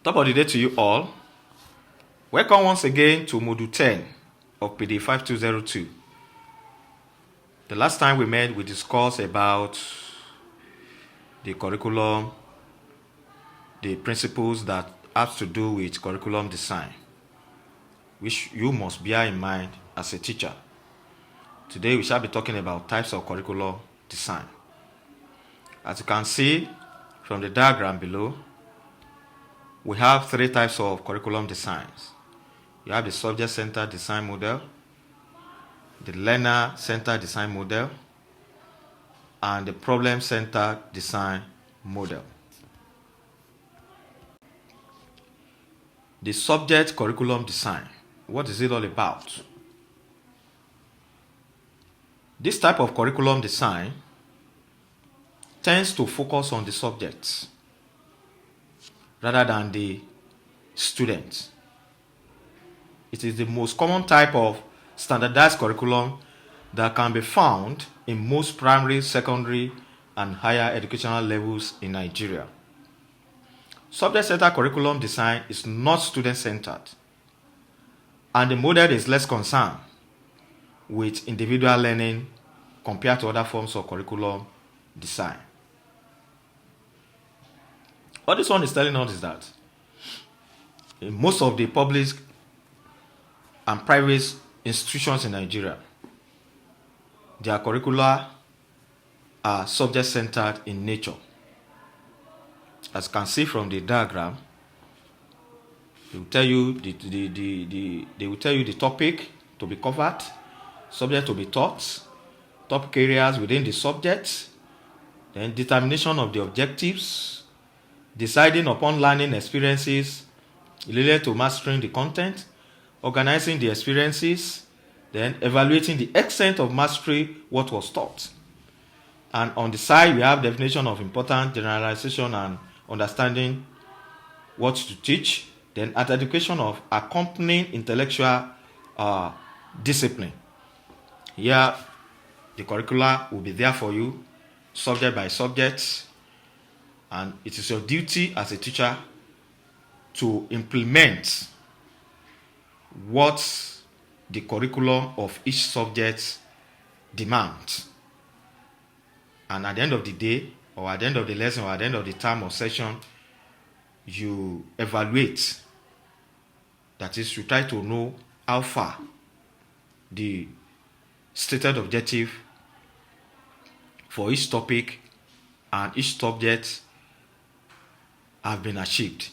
Top of the day to you all. Welcome once again to Module 10 of PD 5202. The last time we met, we discussed about the curriculum, the principles that have to do with curriculum design, which you must bear in mind as a teacher. Today we shall be talking about types of curriculum design. As you can see from the diagram below, we have three types of curriculum designs. You have the subject-centered design model, the learner-centered design model, and the problem-centered design model. The subject curriculum design, what is it all about? This type of curriculum design tends to focus on the subjects rather than the students. It is the most common type of standardized curriculum that can be found in most primary, secondary, and higher educational levels in Nigeria. Subject-centered curriculum design is not student-centered, and the model is less concerned with individual learning compared to other forms of curriculum design. What this one is telling us is that in most of the public and private institutions in Nigeria, their curricula are subject-centered in nature. As you can see from the diagram, they will tell you the topic to be covered, subject to be taught, topic areas within the subject, then determination of the objectives, deciding upon learning experiences related to mastering the content, organizing the experiences, then evaluating the extent of mastery what was taught. And on the side, we have definition of important, generalization, and understanding what to teach, then identification of accompanying intellectual discipline. Here, the curricula will be there for you, subject by subject, and it is your duty as a teacher to implement what the curriculum of each subject demands. And at the end of the day, or at the end of the lesson, or at the end of the term or session, you evaluate. That is, you try to know how far the stated objective for each topic and each subject have been achieved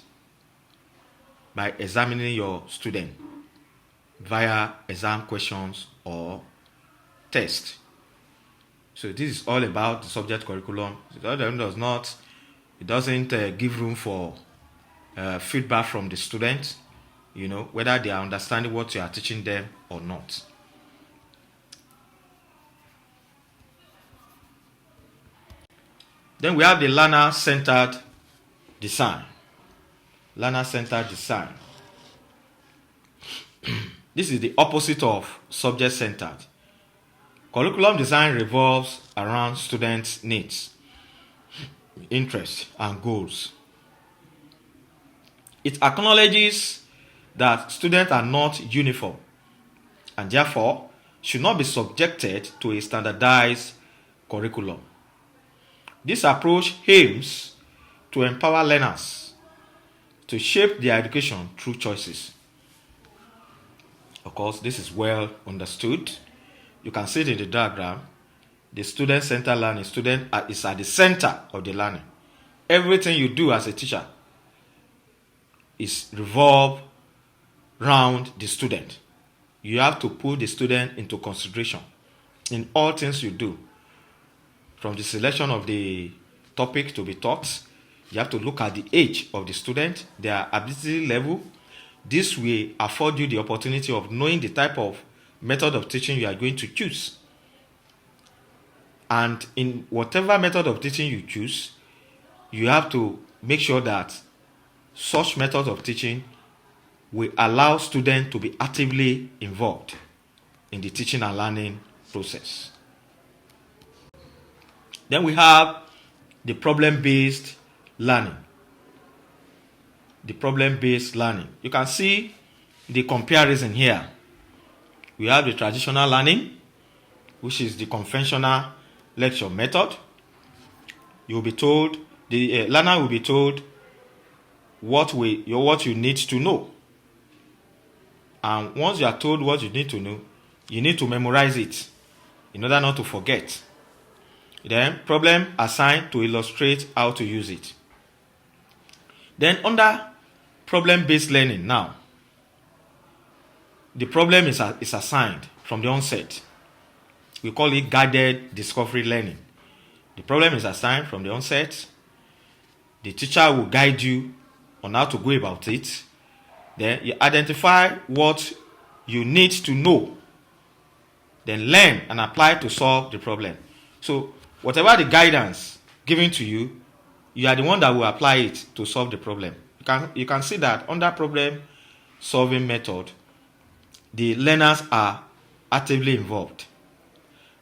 by examining your student via exam questions or test. So this is all about the subject curriculum. It doesn't give room for feedback from the student, whether they are understanding what you are teaching them or not. Then we have the learner-centered design. Learner-centered design. This is the opposite of subject-centered. Curriculum design revolves around students' needs, interests, and goals. It acknowledges that students are not uniform and therefore should not be subjected to a standardized curriculum. This approach aims to empower learners to shape their education through choices. Of course, this is well understood. You can see it in the diagram. The student-centered learning, student is at the center of the learning. Everything you do as a teacher is revolved around the student. You have to put the student into consideration in all things you do. From the selection of the topic to be taught, you have to look at the age of the student, their ability level. This will afford you the opportunity of knowing the type of method of teaching you are going to choose. And in whatever method of teaching you choose, you have to make sure that such method of teaching will allow students to be actively involved in the teaching and learning process. Then we have the problem-based learning. the problem-based learning. You can see the comparison here. We have the traditional learning, which is the conventional lecture method. You will be told, the learner will be told what you need to know. And once you are told what you need to know, you need to memorize it in order not to forget. Then problem assigned to illustrate how to use it. Then under problem-based learning now, the problem is assigned from the onset. We call it guided discovery learning. The problem is assigned from the onset. The teacher will guide you on how to go about it. Then you identify what you need to know. Then learn and apply to solve the problem. So whatever the guidance given to you, you are the one that will apply it to solve the problem. You can see that under problem solving method, the learners are actively involved.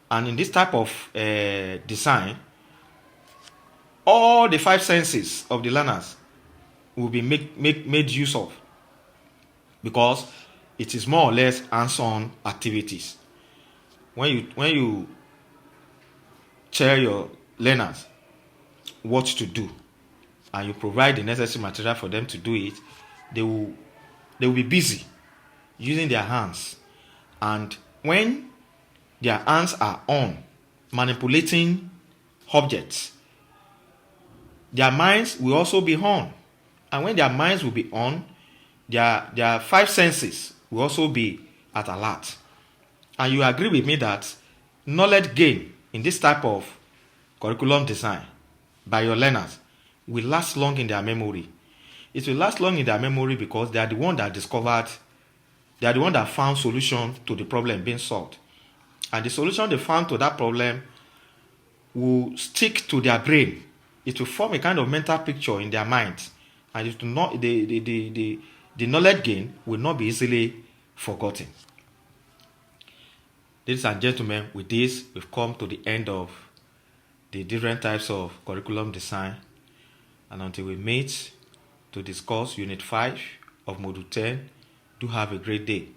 And in this type of design, all the 5 senses of the learners will be made use of, because it is more or less hands-on activities. When you tell your learners what to do and you provide the necessary material for them to do it, they will be busy using their hands. And when their hands are on manipulating objects, their minds will also be on. And when their minds will be on, their 5 senses will also be at alert. And you agree with me that knowledge gain in this type of curriculum design by your learners will last long in their memory. It will last long in their memory because they are the one that found solution to the problem being solved. And the solution they found to that problem will stick to their brain. It will form a kind of mental picture in their minds. And it will not, the knowledge gain will not be easily forgotten. Ladies and gentlemen, with this, we've come to the end of the different types of curriculum design. And until we meet to discuss Unit 5 of Module 10, do have a great day.